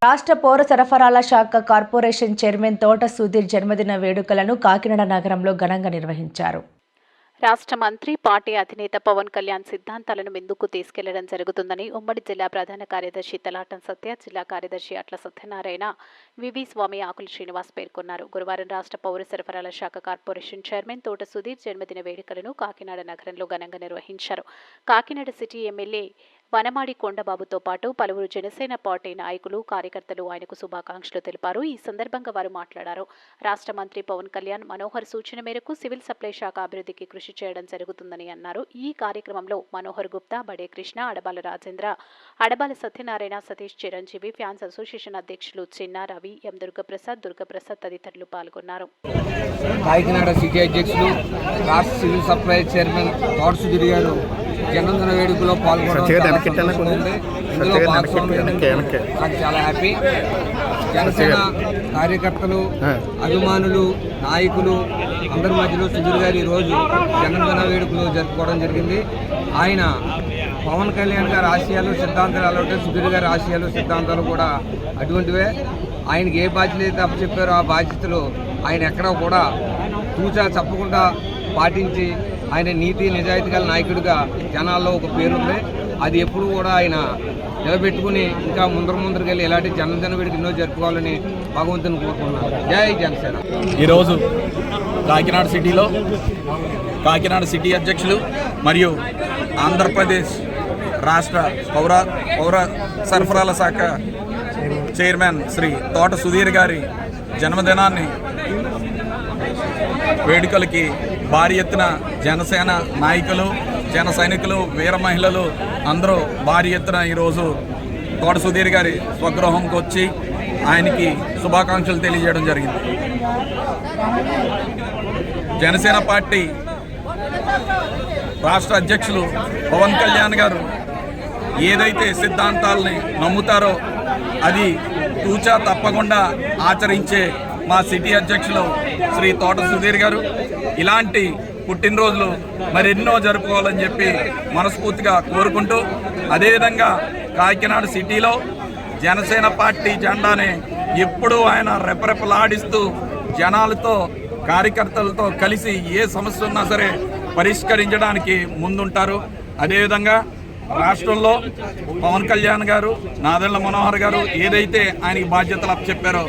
రాష్ట్ర పౌర సరఫరాల శాఖ కార్పొరేషన్ చైర్మన్ తోట సుధీర్ జన్మదిన వేడుకలను కాకినాడ నగరంలో ఘనంగా నిర్వహించారు. రాష్ట్ర మంత్రి, పార్టీ అధినేత పవన్ కళ్యాణ్ సిద్ధాంతాలను ముందుకు తీసుకెళ్లడం జరుగుతుందని ఉమ్మడి జిల్లా ప్రధాన కార్యదర్శి తలాటం సత్య, జిల్లా కార్యదర్శి అట్ల సత్యనారాయణ, వివి స్వామి, ఆకుల శ్రీనివాస్ పేర్కొన్నారు. గురువారం రాష్ట్ర పౌర సరఫరాల శాఖ కార్పొరేషన్ చైర్మన్ తోట సుధీర్ జన్మదిన వేడుకలను కాకినాడ నగరంలో ఘనంగా నిర్వహించారు. కాకినాడ సిటీ ఎమ్మెల్యే వనమాడి కొండబాబుతో పాటు పలువురు జనసేన పార్టీ నాయకులు, కార్యకర్తలు ఆయనకు శుభాకాంక్షలు తెలిపారు. ఈ సందర్భంగా వారు మాట్లాడారు. రాష్ట్ర మంత్రి పవన్ కళ్యాణ్ మనోహర్ సూచన మేరకు సివిల్ సప్లై శాఖ అభివృద్ధికి కృషి చేయడం జరుగుతుందని అన్నారు. ఈ కార్యక్రమంలో మనోహర్ గుప్తా, బడే కృష్ణ, అడబాల రాజేంద్ర, అడబాల సత్యనారాయణ, సతీష్ చిరంజీవి, ఫ్యాన్స్ అసోసియేషన్ అధ్యక్షులు చిన్న రవి, ఎం దుర్గప్రసాద్ తదితరులు పాల్గొన్నారు. కాకినాడ సిటీ అధ్యక్షులు, రాష్ట్ర సివిల్ సప్లై చైర్మన్ తోట సుధీర్ గారు జన్మదిన వేడుకలో పాల్గొనడం నాకు చాలా హ్యాపీ. జనసేన కార్యకర్తలు, అభిమానులు, నాయకులు అందరి మధ్యలో సుధీర్ గారు ఈరోజు జన్మదిన వేడుకలు జరుపుకోవడం జరిగింది. ఆయన పవన్ కళ్యాణ్ గారి ఆశయాలు, సిద్ధాంతాలు అలాంటి సుధీర్ గారి ఆశయాలు, సిద్ధాంతాలు కూడా అటువంటివే. ఆయనకి ఏ బాధ్యత అయితే అప్పచెప్పారో ఆ బాధ్యతలు ఆయన ఎక్కడా కూడా తూచా తప్పకుండా పాటించి ఆయన నీతి నిజాయితీ గల నాయకుడిగా జనాల్లో ఒక పేరుంది. అది ఎప్పుడు కూడా ఆయన నిలబెట్టుకుని ఇంకా ముందరికి ఇలాంటి జన్మదిన వేడుక ఎన్నో జరుపుకోవాలని భగవంతుని కోరుకున్నాను. జై జనసేన. ఈరోజు కాకినాడ సిటీలో కాకినాడ సిటీ అధ్యక్షులు మరియు ఆంధ్రప్రదేశ్ రాష్ట్ర పౌర సరఫరాల శాఖ చైర్మన్ శ్రీ తోట సుధీర్ గారి జన్మదినాన్ని వేడుకలకి భారీ ఎత్తున జనసేన నాయకులు, జన సైనికులు, వీర మహిళలు అందరూ భారీ ఎత్తున ఈరోజు తోట సుధీర్ గారి స్వగృహంకి వచ్చి ఆయనకి శుభాకాంక్షలు తెలియజేయడం జరిగింది. జనసేన పార్టీ రాష్ట్ర అధ్యక్షులు పవన్ కళ్యాణ్ గారు ఏదైతే సిద్ధాంతాలని నమ్ముతారో అది తూచా తప్పకుండా ఆచరించే మా సిటీ అధ్యక్షులు శ్రీ తోట సుధీర్ గారు ఇలాంటి పుట్టినరోజులు మరెన్నో జరుపుకోవాలని చెప్పి మనస్ఫూర్తిగా కోరుకుంటూ, అదేవిధంగా కాకినాడ సిటీలో జనసేన పార్టీ జెండాని ఎప్పుడూ ఆయన రెపరెపలాడిస్తూ జనాలతో, కార్యకర్తలతో కలిసి ఏ సమస్య ఉన్నా సరే పరిష్కరించడానికి ముందుంటారు. అదేవిధంగా రాష్ట్రంలో పవన్ కళ్యాణ్ గారు, నాదెళ్ల మనోహర్ గారు ఏదైతే ఆయనకి బాధ్యతలు అప్పచెప్పారో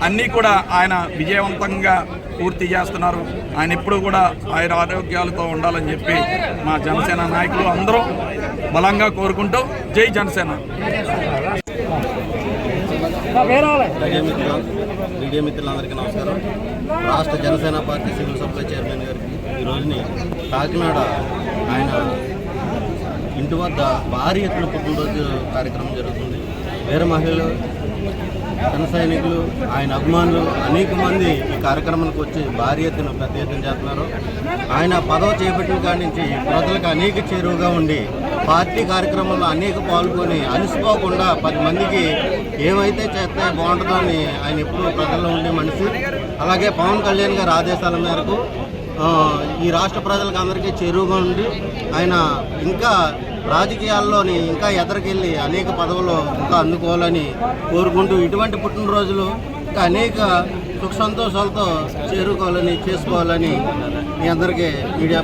అన్నీ కూడా ఆయన విజయవంతంగా పూర్తి చేస్తున్నారు. ఆయన ఎప్పుడూ కూడా ఆయన ఆరోగ్యాలతో ఉండాలని చెప్పి మా జనసేన నాయకులు అందరూ బలంగా కోరుకుంటూ జై జనసేన. మీడియా మిత్రులందరికీ నమస్కారం. రాష్ట్ర Janasena party civil supply chairman గారికి ఈరోజుని కాకినాడ ఆయన ఇంటి వద్ద భారీ ఎత్తున పుట్టినరోజు కార్యక్రమం జరుగుతుంది. వీర మహిళలు, జన సైనికులు, ఆయన అభిమానులు అనేక మంది ఈ కార్యక్రమానికి వచ్చి భారీ ఎత్తున పెద్ద ఎత్తున చేస్తున్నారు. ఆయన పదవి చేపట్టిన కాడి నుంచి ప్రజలకు అనేక చేరువుగా ఉండి పార్టీ కార్యక్రమంలో అనేక పాల్గొని అలసిపోకుండా 10 మందికి ఏమైతే చేస్తే బాగుంటుందో అని ఆయన ఎప్పుడూ ప్రజల్లో ఉండే మనిషి. అలాగే పవన్ కళ్యాణ్ గారి ఆదేశాల మేరకు ఈ రాష్ట్ర ప్రజలకు అందరికీ చేరువుగా ఉండి ఆయన ఇంకా రాజకీయాల్లోని ఇంకా ఎదరికెళ్ళి అనేక పదవులు ఇంకా అందుకోవాలని కోరుకుంటూ ఇటువంటి పుట్టినరోజులు ఇంకా అనేక సుఖ సంతోషాలతో చేసుకోవాలని మీ అందరికీ మీడియా